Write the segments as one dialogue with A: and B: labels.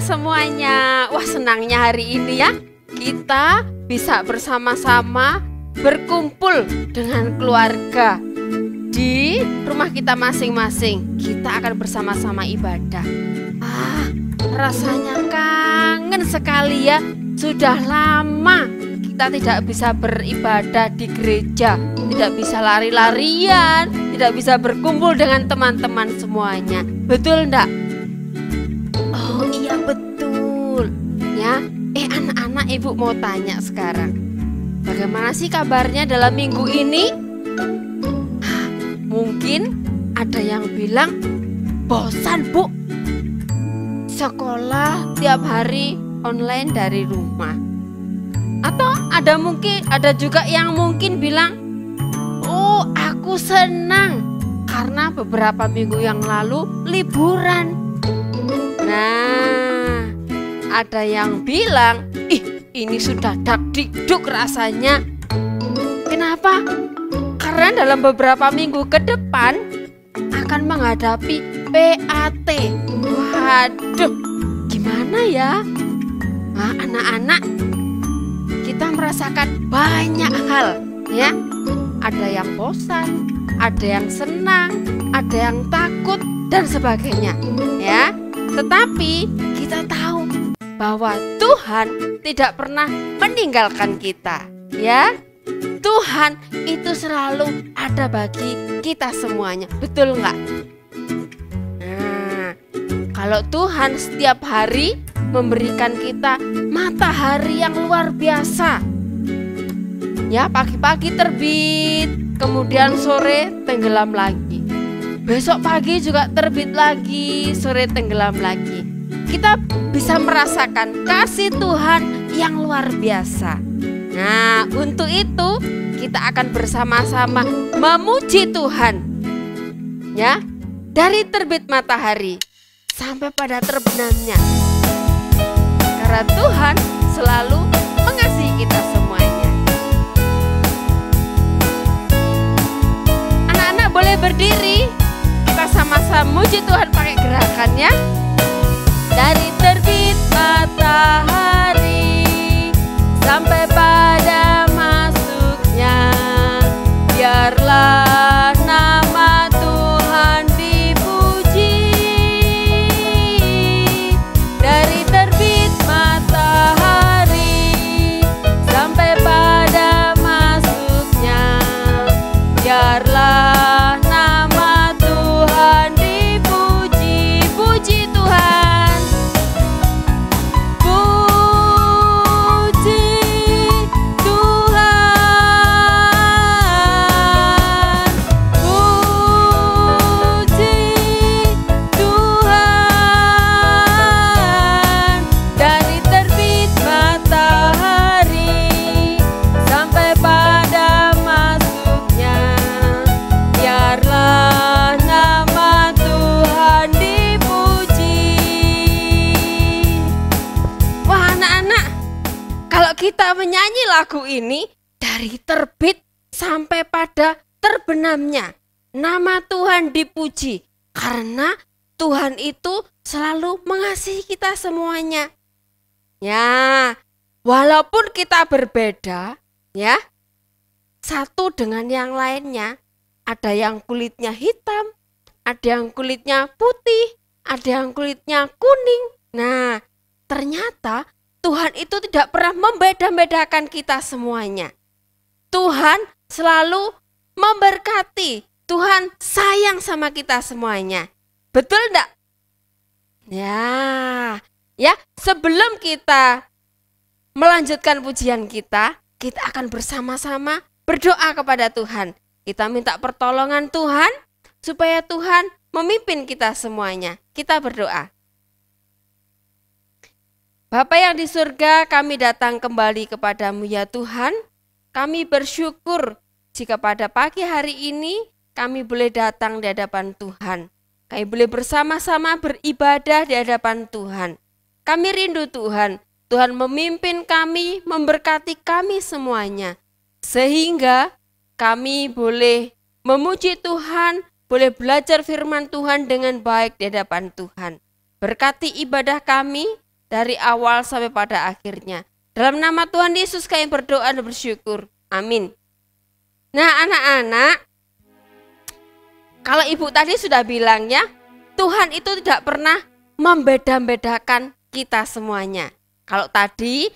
A: semuanya. Wah, senangnya hari ini ya, kita bisa bersama-sama berkumpul dengan keluarga di rumah kita masing-masing. Kita akan bersama-sama ibadah. Rasanya kangen sekali ya. Sudah lama kita tidak bisa beribadah di gereja, tidak bisa lari-larian, tidak bisa berkumpul dengan teman-teman semuanya. Betul enggak? Oh iya betul ya. Anak-anak, ibu mau tanya sekarang, bagaimana sih kabarnya dalam minggu ini? Mungkin ada yang bilang bosan bu, sekolah tiap hari online dari rumah. Atau ada juga yang mungkin bilang, oh aku senang karena beberapa minggu yang lalu liburan. Nah, ada yang bilang, ini sudah dakdikduk rasanya. Kenapa? Karena dalam beberapa minggu ke depan akan menghadapi PAT. Waduh, gimana ya? Nah, anak-anak, kita merasakan banyak hal ya. Ada yang bosan, ada yang senang, ada yang takut dan sebagainya ya. Tetapi kita tahu bahwa Tuhan tidak pernah meninggalkan kita ya. Tuhan itu selalu ada bagi kita semuanya. Betul nggak? Nah, kalau Tuhan setiap hari memberikan kita matahari yang luar biasa ya, pagi-pagi terbit, kemudian sore tenggelam lagi, besok pagi juga terbit lagi, sore tenggelam lagi. Kita bisa merasakan kasih Tuhan yang luar biasa. Nah, untuk itu kita akan bersama-sama memuji Tuhan ya, dari terbit matahari sampai pada terbenamnya. Karena Tuhan selalu mengasihi kita semuanya. Anak-anak boleh berdiri. Kita sama-sama muji Tuhan pakai gerakannya. Dari terbit matahari sampai pada masuknya, biarlah nama Tuhan dipuji. Dari terbit matahari sampai pada masuknya, biarlah nama Tuhan dipuji. Puji Tuhan, puji Tuhan, puji Tuhan. Dari terbit matahari sampai pada masuknya, biarlah nama Tuhan dipuji. Wah anak-anak, kalau kita menyanyi lagu ini dari terbit sampai pada terbenamnya, nama Tuhan dipuji, karena Tuhan itu selalu mengasihi kita semuanya. Ya, walaupun kita berbeda ya, satu dengan yang lainnya, ada yang kulitnya hitam, ada yang kulitnya putih, ada yang kulitnya kuning. Nah, ternyata Tuhan itu tidak pernah membeda-bedakan kita semuanya. Tuhan selalu memberkati. Tuhan sayang sama kita semuanya. Betul enggak? Ya, sebelum kita melanjutkan pujian kita akan bersama-sama berdoa kepada Tuhan. Kita minta pertolongan Tuhan supaya Tuhan memimpin kita semuanya. Kita berdoa. Bapa yang di surga, kami datang kembali kepadamu ya Tuhan. Kami bersyukur jika pada pagi hari ini kami boleh datang di hadapan Tuhan. Kami boleh bersama-sama beribadah di hadapan Tuhan. Kami rindu Tuhan, Tuhan memimpin kami, memberkati kami semuanya. Sehingga kami boleh memuji Tuhan, boleh belajar firman Tuhan dengan baik di hadapan Tuhan. Berkati ibadah kami, dari awal sampai pada akhirnya. Dalam nama Tuhan Yesus kami berdoa dan bersyukur. Amin. Nah anak-anak, kalau ibu tadi sudah bilang ya, Tuhan itu tidak pernah membeda-bedakan kita semuanya. Kalau tadi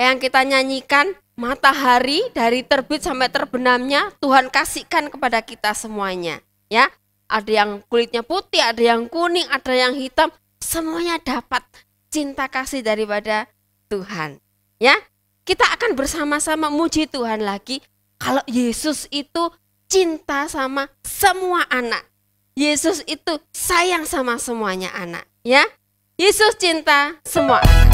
A: yang kita nyanyikan, matahari dari terbit sampai terbenamnya Tuhan kasihkan kepada kita semuanya. Ya, ada yang kulitnya putih, ada yang kuning, ada yang hitam, semuanya dapat cinta kasih daripada Tuhan. Ya, kita akan bersama-sama muji Tuhan lagi kalau Yesus itu cinta sama semua anak. Yesus itu sayang sama semuanya anak, ya. Yesus cinta semua anak.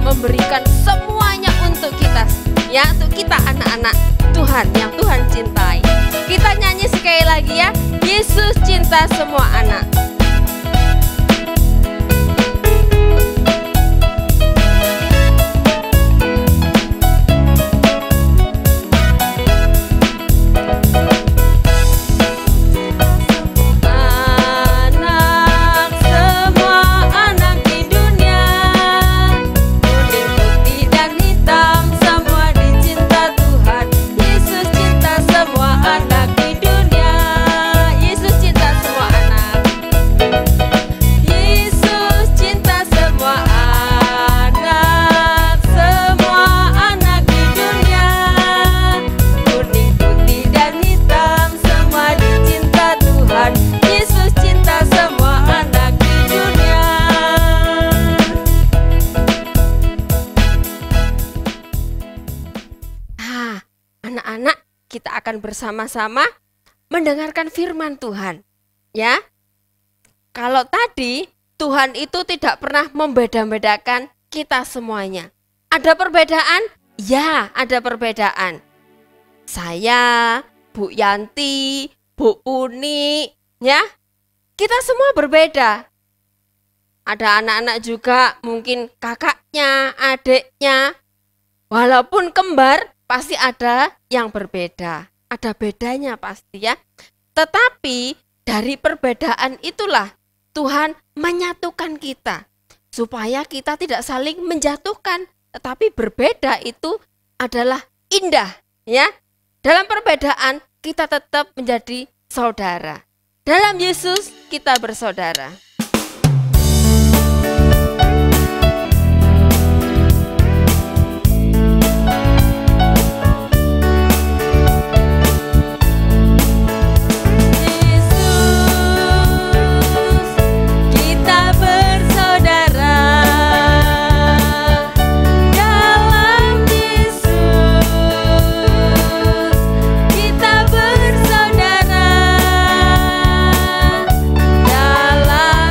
A: Memberikan semuanya untuk kita, ya, untuk kita anak-anak Tuhan yang Tuhan cintai. Kita nyanyi sekali lagi ya, Yesus cinta semua anak. Bersama-sama mendengarkan firman Tuhan, ya. Kalau tadi Tuhan itu tidak pernah membeda-bedakan kita semuanya. Ada perbedaan? Ya, ada perbedaan. Saya, Bu Yanti, Bu Uni, ya. Kita semua berbeda. Ada anak-anak juga, mungkin kakaknya, adiknya. Walaupun kembar, pasti ada yang berbeda. Ada bedanya pasti ya. Tetapi dari perbedaan itulah Tuhan menyatukan kita. Supaya kita tidak saling menjatuhkan. Tetapi berbeda itu adalah indah ya. Dalam perbedaan kita tetap menjadi saudara. Dalam Yesus kita bersaudara.
B: Dalam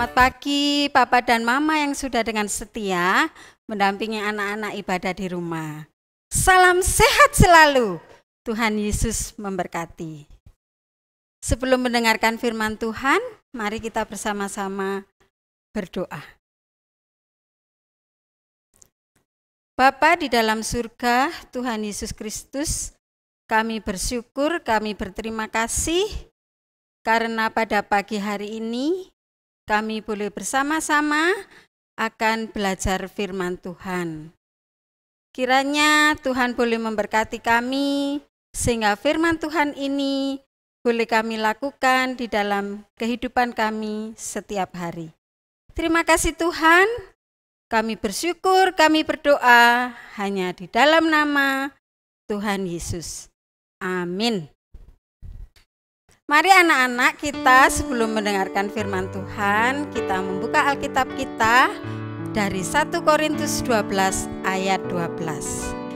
B: Selamat pagi Papa dan Mama yang sudah dengan setia mendampingi anak-anak ibadah di rumah. Salam sehat selalu. Tuhan Yesus memberkati. Sebelum mendengarkan firman Tuhan, mari kita bersama-sama berdoa. Bapa di dalam surga, Tuhan Yesus Kristus, kami bersyukur, kami berterima kasih karena pada pagi hari ini kami boleh bersama-sama akan belajar firman Tuhan. Kiranya Tuhan boleh memberkati kami sehingga firman Tuhan ini boleh kami lakukan di dalam kehidupan kami setiap hari. Terima kasih Tuhan, kami bersyukur, kami berdoa hanya di dalam nama Tuhan Yesus. Amin. Mari anak-anak kita sebelum mendengarkan firman Tuhan, kita membuka Alkitab kita dari 1 Korintus 12 ayat 12.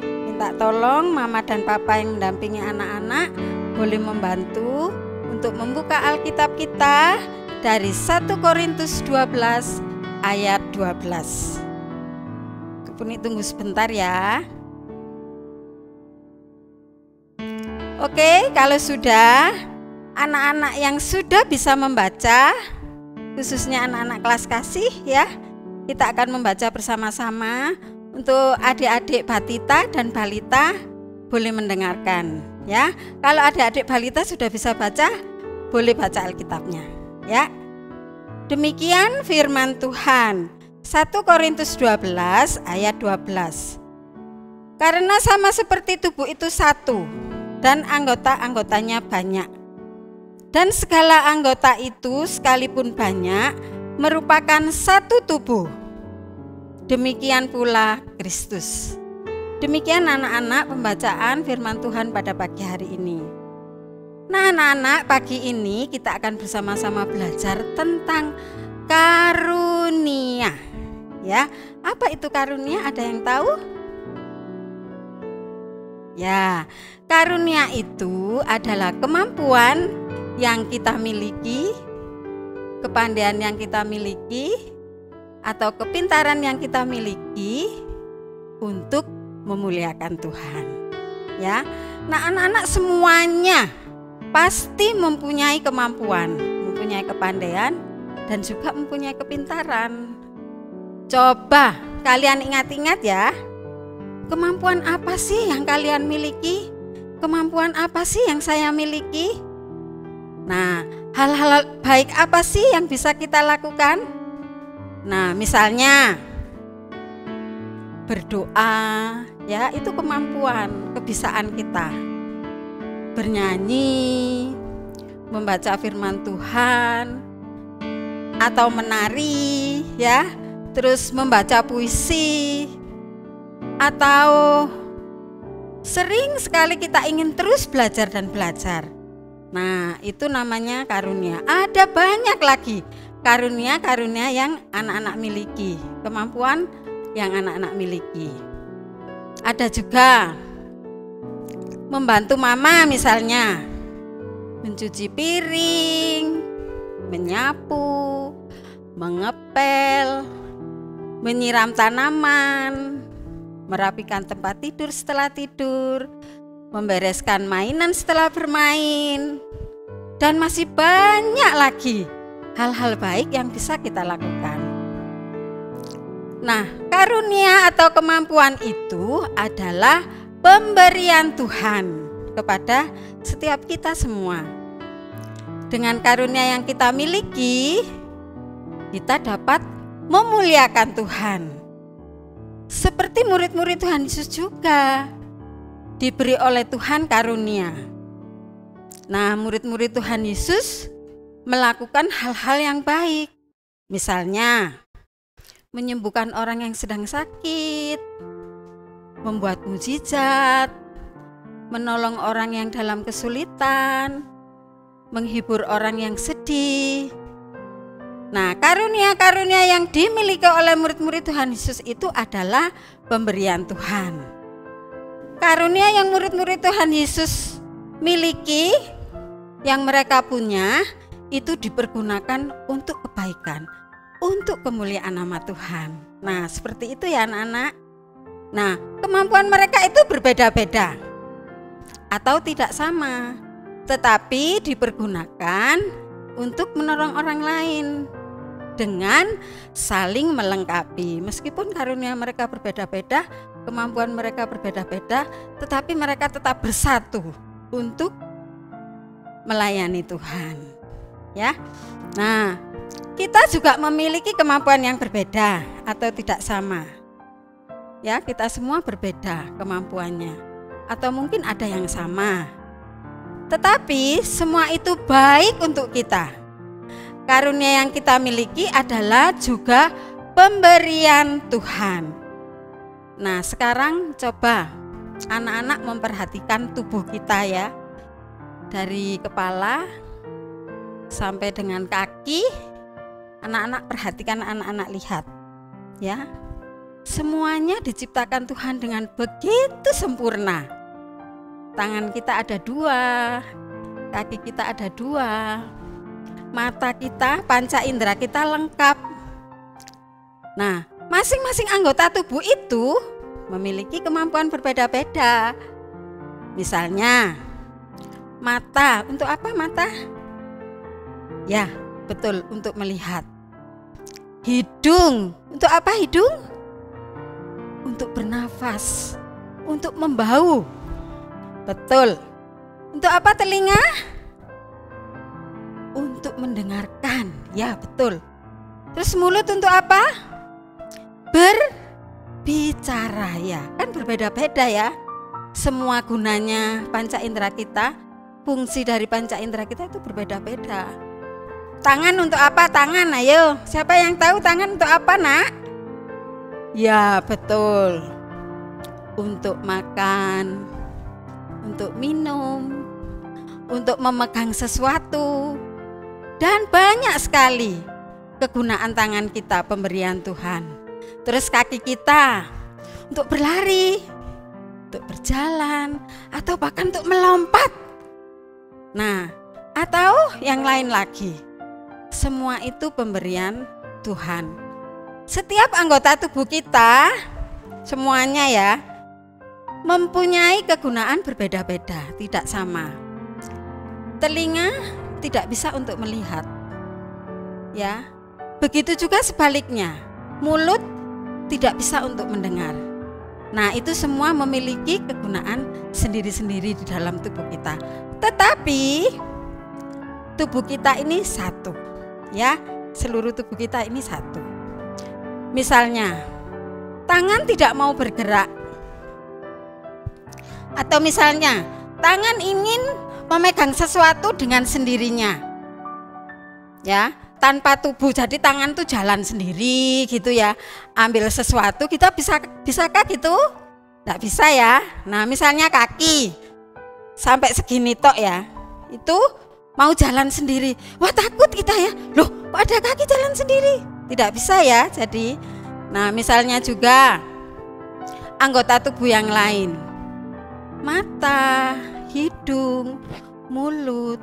B: Minta tolong Mama dan Papa yang mendampingi anak-anak boleh membantu untuk membuka Alkitab kita dari 1 Korintus 12 ayat 12. Kepuni tunggu sebentar ya. Oke, kalau sudah, anak-anak yang sudah bisa membaca, khususnya anak-anak kelas kasih ya, kita akan membaca bersama-sama. Untuk adik-adik batita dan balita boleh mendengarkan ya. Kalau adik-adik balita sudah bisa baca, boleh baca Alkitabnya ya. Demikian firman Tuhan. 1 Korintus 12 ayat 12. Karena sama seperti tubuh itu satu dan anggota-anggotanya banyak. Dan segala anggota itu sekalipun banyak merupakan satu tubuh. Demikian pula Kristus. Demikian anak-anak pembacaan firman Tuhan pada pagi hari ini. Nah anak-anak, pagi ini kita akan bersama-sama belajar tentang karunia. Ya, apa itu karunia? Ada yang tahu? Ya, karunia itu adalah kemampuan yang kita miliki, kepandaian yang kita miliki, atau kepintaran yang kita miliki untuk memuliakan Tuhan. Ya, nah anak-anak semuanya pasti mempunyai kemampuan, mempunyai kepandaian, dan juga mempunyai kepintaran. Coba kalian ingat-ingat ya, kemampuan apa sih yang kalian miliki? Kemampuan apa sih yang saya miliki? Nah, hal-hal baik apa sih yang bisa kita lakukan? Nah, misalnya berdoa, ya itu kemampuan, kebisaan kita. Bernyanyi, membaca firman Tuhan, atau menari, ya, terus membaca puisi, atau sering sekali kita ingin terus belajar dan belajar. Nah, itu namanya karunia. Ada banyak lagi karunia-karunia yang anak-anak miliki, kemampuan yang anak-anak miliki. Ada juga membantu mama misalnya, mencuci piring, menyapu, mengepel, menyiram tanaman, merapikan tempat tidur setelah tidur, membereskan mainan setelah bermain, dan masih banyak lagi hal-hal baik yang bisa kita lakukan. Nah, karunia atau kemampuan itu adalah pemberian Tuhan kepada setiap kita semua. Dengan karunia yang kita miliki, kita dapat memuliakan Tuhan. Seperti murid-murid Tuhan Yesus juga diberi oleh Tuhan karunia. Nah, murid-murid Tuhan Yesus melakukan hal-hal yang baik. Misalnya, menyembuhkan orang yang sedang sakit, membuat mukjizat, menolong orang yang dalam kesulitan, menghibur orang yang sedih. Nah, karunia-karunia yang dimiliki oleh murid-murid Tuhan Yesus itu adalah pemberian Tuhan. Karunia yang murid-murid Tuhan Yesus miliki, yang mereka punya, itu dipergunakan untuk kebaikan, untuk kemuliaan nama Tuhan. Nah, seperti itu ya anak-anak. Nah, kemampuan mereka itu berbeda-beda atau tidak sama, tetapi dipergunakan untuk menolong orang lain dengan saling melengkapi. Meskipun karunia mereka berbeda-beda, kemampuan mereka berbeda-beda, tetapi mereka tetap bersatu untuk melayani Tuhan. Ya. Nah, kita juga memiliki kemampuan yang berbeda atau tidak sama. Ya, kita semua berbeda kemampuannya. Atau mungkin ada yang sama. Tetapi semua itu baik untuk kita. Karunia yang kita miliki adalah juga pemberian Tuhan. Nah, sekarang coba anak-anak memperhatikan tubuh kita ya. Dari kepala sampai dengan kaki, anak-anak perhatikan, anak-anak lihat ya. Semuanya diciptakan Tuhan dengan begitu sempurna. Tangan kita ada 2, kaki kita ada 2, mata kita, panca indera kita lengkap. Nah, masing-masing anggota tubuh itu memiliki kemampuan berbeda-beda. Misalnya mata, untuk apa mata? Ya, betul, untuk melihat. Hidung, untuk apa hidung? Untuk bernafas, untuk membau. Betul. Untuk apa telinga? Untuk mendengarkan. Ya, betul. Terus mulut untuk apa? Berbicara ya. Kan berbeda-beda ya. Semua gunanya panca indera kita, fungsi dari panca indera kita itu berbeda-beda. Tangan untuk apa? Tangan, ayo. Siapa yang tahu tangan untuk apa, Nak? Ya, betul. Untuk makan, untuk minum, untuk memegang sesuatu, dan banyak sekali kegunaan tangan kita, pemberian Tuhan. Terus kaki kita untuk berlari, untuk berjalan, atau bahkan untuk melompat. Nah, atau yang lain lagi. Semua itu pemberian Tuhan. Setiap anggota tubuh kita, semuanya ya, mempunyai kegunaan berbeda-beda, tidak sama. Telinga tidak bisa untuk melihat. Ya. Begitu juga sebaliknya. Mulut tidak bisa untuk mendengar. Nah, itu semua memiliki kegunaan sendiri-sendiri di dalam tubuh kita. Tetapi tubuh kita ini satu. Ya, seluruh tubuh kita ini satu. Misalnya, tangan tidak mau bergerak. Atau misalnya, tangan ingin memegang sesuatu dengan sendirinya. Ya, tanpa tubuh, jadi tangan tuh jalan sendiri gitu ya. Ambil sesuatu, kita bisakah gitu? Nggak bisa ya. Nah, misalnya kaki sampai segini tok ya. Itu mau jalan sendiri. Wah, takut kita ya. Loh, kok ada kaki jalan sendiri? Tidak bisa ya. Jadi, nah misalnya juga anggota tubuh yang lain. Mata, hidung, mulut,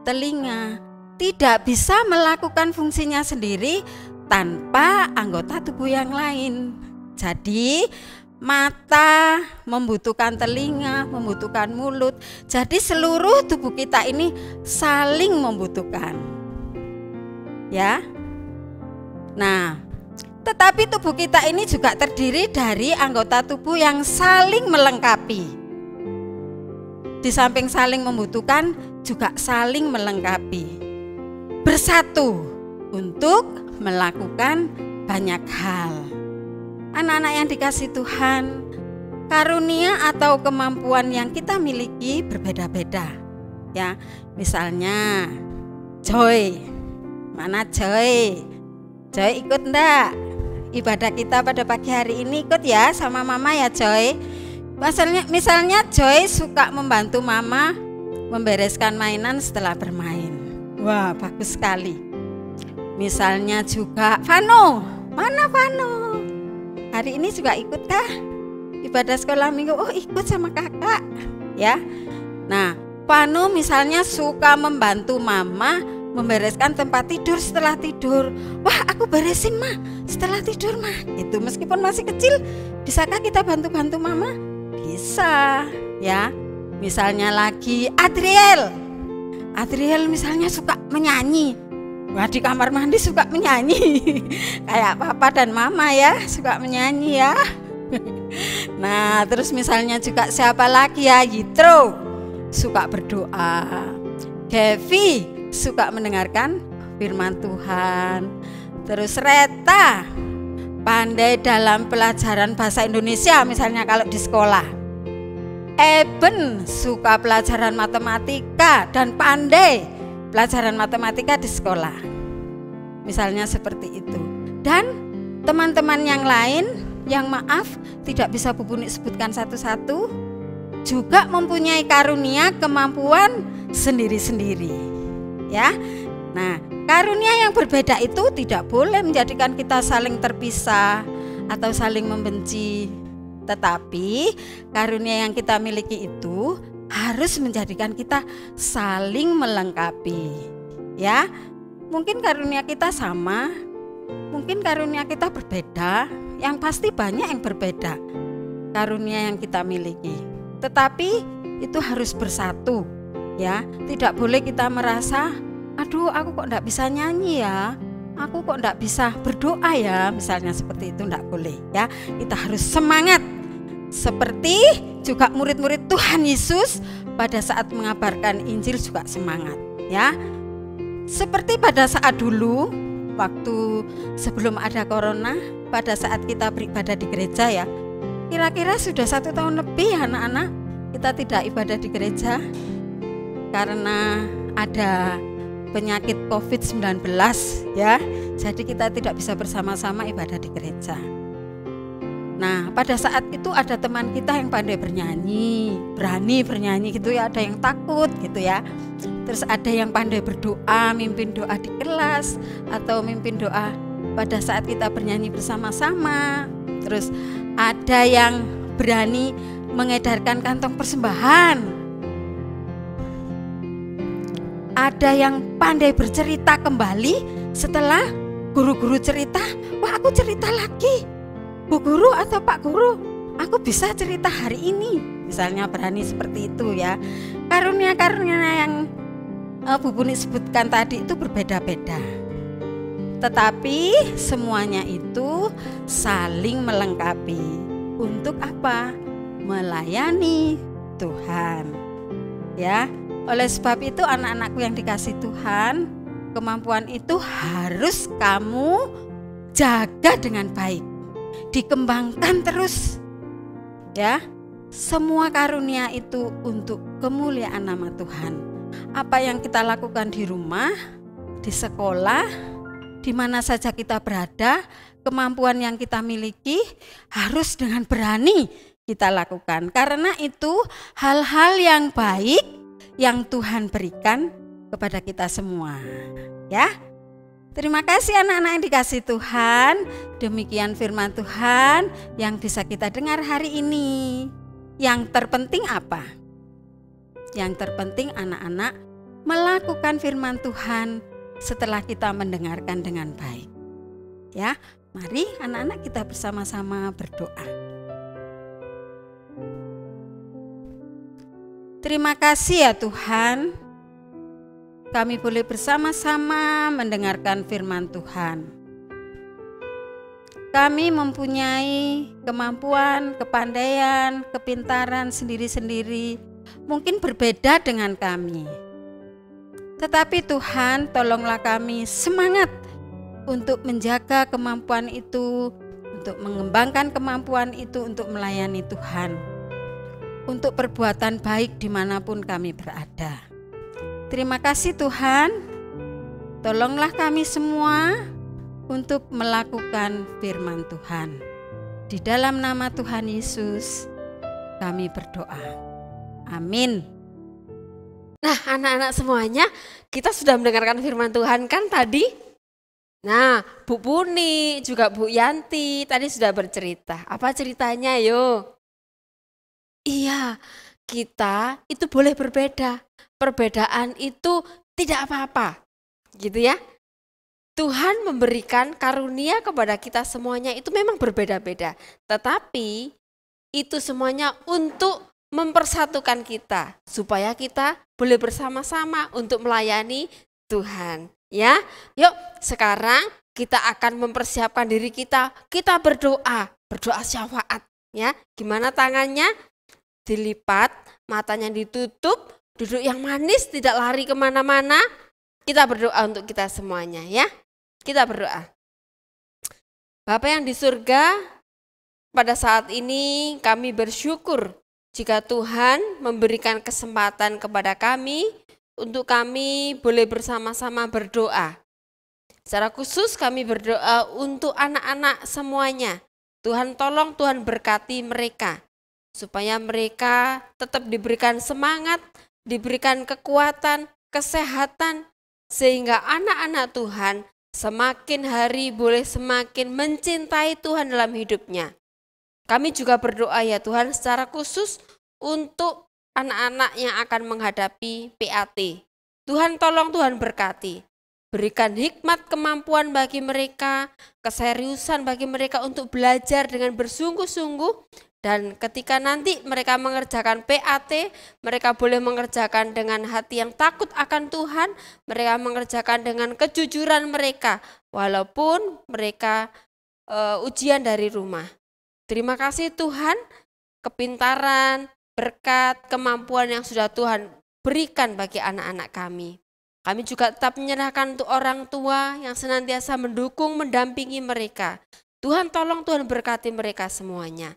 B: telinga tidak bisa melakukan fungsinya sendiri tanpa anggota tubuh yang lain. Jadi mata membutuhkan telinga, membutuhkan mulut. Jadi seluruh tubuh kita ini saling membutuhkan. Ya. Nah, tetapi tubuh kita ini juga terdiri dari anggota tubuh yang saling melengkapi. Di samping saling membutuhkan, juga saling melengkapi. Bersatu untuk melakukan banyak hal. Anak-anak yang dikasihi Tuhan, karunia atau kemampuan yang kita miliki berbeda-beda. Ya, misalnya Joy. Mana Joy? Joy ikut enggak? Ibadah kita pada pagi hari ini ikut ya sama mama ya Joy. Misalnya Joy suka membantu mama membereskan mainan setelah bermain. Wah, bagus sekali. Misalnya juga Vano. Mana Vano? Hari ini juga ikut kah? Ibadah sekolah minggu. Oh, ikut sama kakak. Ya. Nah, Vano misalnya suka membantu mama membereskan tempat tidur setelah tidur. Wah, aku beresin mah setelah tidur mah. Itu meskipun masih kecil, bisakah kita bantu-bantu mama? Bisa, ya. Misalnya lagi Adriel misalnya suka menyanyi. Wah, di kamar mandi suka menyanyi. Kayak papa dan mama ya, suka menyanyi ya. Nah, terus misalnya juga siapa lagi ya? Yitro suka berdoa. Devi suka mendengarkan firman Tuhan. Terus Reta pandai dalam pelajaran bahasa Indonesia misalnya kalau di sekolah. Eben suka pelajaran matematika dan pandai pelajaran matematika di sekolah. Misalnya seperti itu. Dan teman-teman yang lain yang maaf tidak bisa Bu Buni sebutkan satu-satu juga mempunyai karunia kemampuan sendiri-sendiri. Ya. Nah, karunia yang berbeda itu tidak boleh menjadikan kita saling terpisah atau saling membenci. Tetapi karunia yang kita miliki itu harus menjadikan kita saling melengkapi. Ya, mungkin karunia kita sama, mungkin karunia kita berbeda, yang pasti banyak yang berbeda karunia yang kita miliki. Tetapi itu harus bersatu, ya. Tidak boleh kita merasa, aduh aku kok enggak bisa nyanyi ya, aku kok enggak bisa berdoa ya, misalnya seperti itu, enggak boleh ya. Kita harus semangat. Seperti juga murid-murid Tuhan Yesus pada saat mengabarkan Injil juga semangat ya. Seperti pada saat dulu waktu sebelum ada corona, pada saat kita beribadah di gereja ya, kira-kira sudah 1 tahun lebih anak-anak kita tidak ibadah di gereja karena ada penyakit COVID-19 ya. Jadi kita tidak bisa bersama-sama ibadah di gereja. Nah, pada saat itu ada teman kita yang pandai bernyanyi, berani bernyanyi gitu ya, ada yang takut gitu ya. Terus ada yang pandai berdoa, mimpin doa di kelas atau mimpin doa pada saat kita bernyanyi bersama-sama. Terus ada yang berani mengedarkan kantong persembahan. Ada yang pandai bercerita kembali setelah guru-guru cerita, wah aku cerita lagi. Bu Guru atau Pak Guru, aku bisa cerita hari ini. Misalnya berani seperti itu ya. Karunia-karunia yang Bu Buni sebutkan tadi itu berbeda-beda. Tetapi semuanya itu saling melengkapi. Untuk apa? Melayani Tuhan. Ya. Oleh sebab itu anak-anakku yang dikasih Tuhan, kemampuan itu harus kamu jaga dengan baik. Dikembangkan terus ya. Semua karunia itu untuk kemuliaan nama Tuhan. Apa yang kita lakukan di rumah, di sekolah, di mana saja kita berada, kemampuan yang kita miliki harus dengan berani kita lakukan. Karena itu hal-hal yang baik yang Tuhan berikan kepada kita semua ya. Terima kasih anak-anak yang dikasih Tuhan. Demikian firman Tuhan yang bisa kita dengar hari ini. Yang terpenting apa? Yang terpenting anak-anak melakukan firman Tuhan setelah kita mendengarkan dengan baik. Ya, mari anak-anak kita bersama-sama berdoa. Terima kasih ya Tuhan. Kami boleh bersama-sama mendengarkan firman Tuhan. Kami mempunyai kemampuan, kepandaian, kepintaran sendiri-sendiri, mungkin berbeda dengan kami. Tetapi Tuhan, tolonglah kami semangat untuk menjaga kemampuan itu, untuk mengembangkan kemampuan itu, untuk melayani Tuhan, untuk perbuatan baik dimanapun kami berada. Terima kasih Tuhan, tolonglah kami semua untuk melakukan firman Tuhan. Di dalam nama Tuhan Yesus kami berdoa. Amin.
A: Nah anak-anak semuanya, kita sudah mendengarkan firman Tuhan kan tadi? Nah Bu Buni juga Bu Yanti tadi sudah bercerita. Apa ceritanya yo? Iya, kita itu boleh berbeda. Perbedaan itu tidak apa-apa. Gitu ya. Tuhan memberikan karunia kepada kita semuanya itu memang berbeda-beda. Tetapi itu semuanya untuk mempersatukan kita. Supaya kita boleh bersama-sama untuk melayani Tuhan. Ya, yuk sekarang kita akan mempersiapkan diri kita. Kita berdoa syafaat. Ya, gimana tangannya? Dilipat, matanya ditutup, duduk yang manis, tidak lari kemana-mana. Kita berdoa untuk kita semuanya ya. Kita berdoa. Bapa yang di surga, pada saat ini kami bersyukur jika Tuhan memberikan kesempatan kepada kami untuk kami boleh bersama-sama berdoa. Secara khusus kami berdoa untuk anak-anak semuanya. Tuhan tolong, Tuhan berkati mereka. Supaya mereka tetap diberikan semangat, diberikan kekuatan, kesehatan. Sehingga anak-anak Tuhan semakin hari boleh semakin mencintai Tuhan dalam hidupnya. Kami juga berdoa ya Tuhan secara khusus untuk anak-anak yang akan menghadapi PAT. Tuhan tolong, Tuhan berkati. Berikan hikmat kemampuan bagi mereka, keseriusan bagi mereka untuk belajar dengan bersungguh-sungguh. Dan ketika nanti mereka mengerjakan PAT, mereka boleh mengerjakan dengan hati yang takut akan Tuhan, mereka mengerjakan dengan kejujuran mereka, walaupun mereka ujian dari rumah. Terima kasih Tuhan, kepintaran, berkat, kemampuan yang sudah Tuhan berikan bagi anak-anak kami. Kami juga tetap menyerahkan untuk orang tua yang senantiasa mendukung, mendampingi mereka. Tuhan tolong, Tuhan berkati mereka semuanya.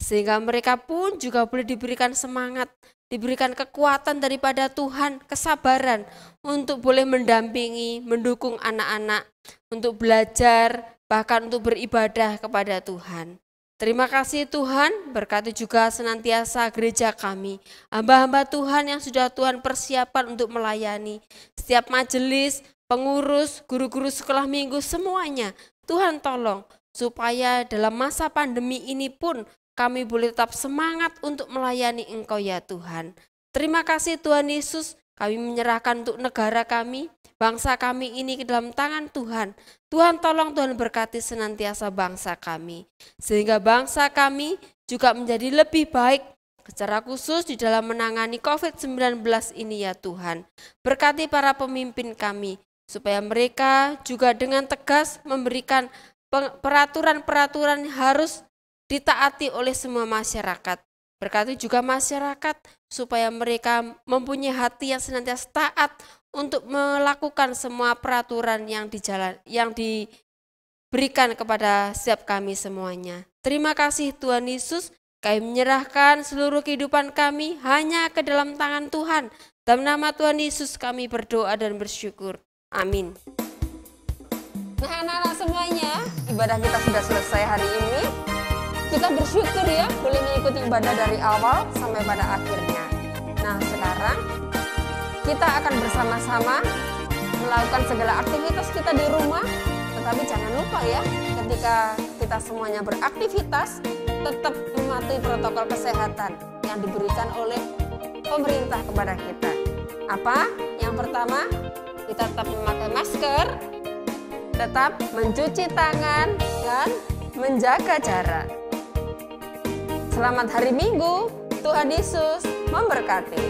A: Sehingga mereka pun juga boleh diberikan semangat, diberikan kekuatan daripada Tuhan, kesabaran untuk boleh mendampingi, mendukung anak-anak, untuk belajar, bahkan untuk beribadah kepada Tuhan. Terima kasih Tuhan, berkati juga senantiasa gereja kami, hamba-hamba Tuhan yang sudah Tuhan persiapkan untuk melayani, setiap majelis, pengurus, guru-guru sekolah minggu, semuanya. Tuhan tolong, supaya dalam masa pandemi ini pun kami boleh tetap semangat untuk melayani Engkau ya Tuhan. Terima kasih Tuhan Yesus, kami menyerahkan untuk negara kami, bangsa kami ini ke dalam tangan Tuhan. Tuhan tolong, Tuhan berkati senantiasa bangsa kami. Sehingga bangsa kami juga menjadi lebih baik secara khusus di dalam menangani COVID-19 ini ya Tuhan. Berkati para pemimpin kami, supaya mereka juga dengan tegas memberikan peraturan-peraturan yang harus ditaati oleh semua masyarakat. Berkati juga masyarakat supaya mereka mempunyai hati yang senantiasa taat untuk melakukan semua peraturan yang diberikan kepada setiap kami semuanya. Terima kasih Tuhan Yesus, kami menyerahkan seluruh kehidupan kami hanya ke dalam tangan Tuhan. Dalam nama Tuhan Yesus kami berdoa dan bersyukur. Amin. Nah anak-anak semuanya, ibadah kita sudah selesai hari ini. Kita bersyukur ya boleh mengikuti ibadah dari awal sampai pada akhirnya. Nah sekarang kita akan bersama-sama melakukan segala aktivitas kita di rumah. Tetapi jangan lupa ya, ketika kita semuanya beraktivitas, tetap mematuhi protokol kesehatan yang diberikan oleh pemerintah kepada kita. Apa? Yang pertama, kita tetap memakai masker, tetap mencuci tangan, dan menjaga jarak. Selamat hari Minggu, Tuhan Yesus memberkati.